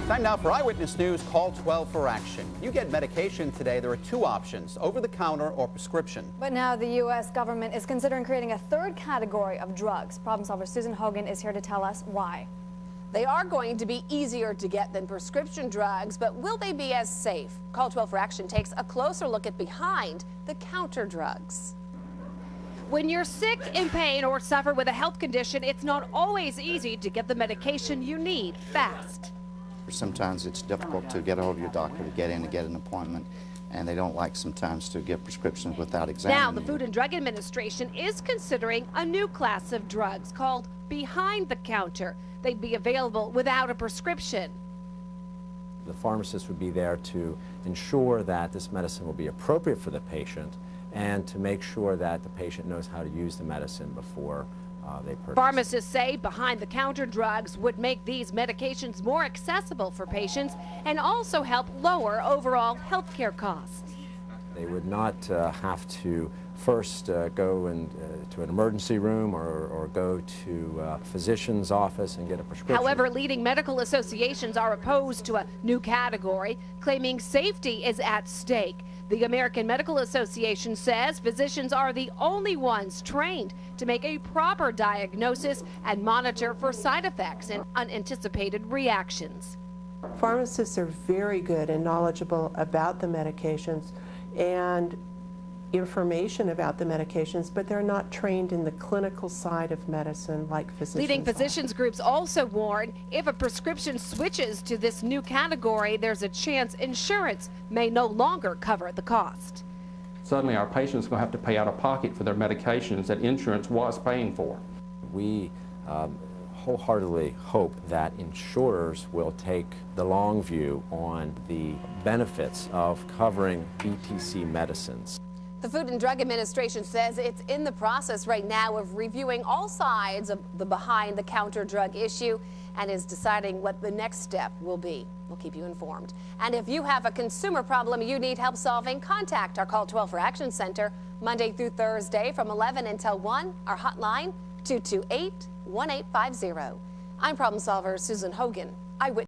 Time now for Eyewitness News. Call 12 for action. You get medication today. There are two options: over-the-counter or prescription. But now the U.S. government is considering creating a third category of drugs. Problem solver Susan Hogan is here to tell us why. They are going to be easier to get than prescription drugs, but will they be as safe? Call 12 for Action takes a closer look at behind-the-counter drugs. When you're sick, in pain, or suffer with a health condition, it's not always easy to get the medication you need fast. Sometimes it's difficult to get a hold of your doctor to get in and get an appointment, and they don't like sometimes to give prescriptions without examining Now, the you. Food and Drug Administration is considering a new class of drugs called behind-the-counter. They'd be available without a prescription. The pharmacist would be there to ensure that this medicine will be appropriate for the patient and to make sure that the patient knows how to use the medicine before they purchase. Pharmacists say behind-the-counter drugs would make these medications more accessible for patients and also help lower overall health care costs. They would not have to first go to an emergency room or go to a physician's office and get a prescription. However, leading medical associations are opposed to a new category, claiming safety is at stake. The American Medical Association says physicians are the only ones trained to make a proper diagnosis and monitor for side effects and unanticipated reactions. Pharmacists are very good and knowledgeable about the medications and information about the medications, but they're not trained in the clinical side of medicine like physicians. Leading physicians groups also warn if a prescription switches to this new category, there's a chance insurance may no longer cover the cost. Suddenly our patients are going to have to pay out of pocket for their medications that insurance was paying for. We wholeheartedly hope that insurers will take the long view on the benefits of covering BTC medicines. The Food and Drug Administration says it's in the process right now of reviewing all sides of the behind-the-counter drug issue and is deciding what the next step will be. We'll keep you informed. And if you have a consumer problem you need help solving, contact our Call 12 for Action Center Monday through Thursday from 11 until 1. Our hotline, 228-1850. I'm problem solver Susan Hogan. Eyewitness.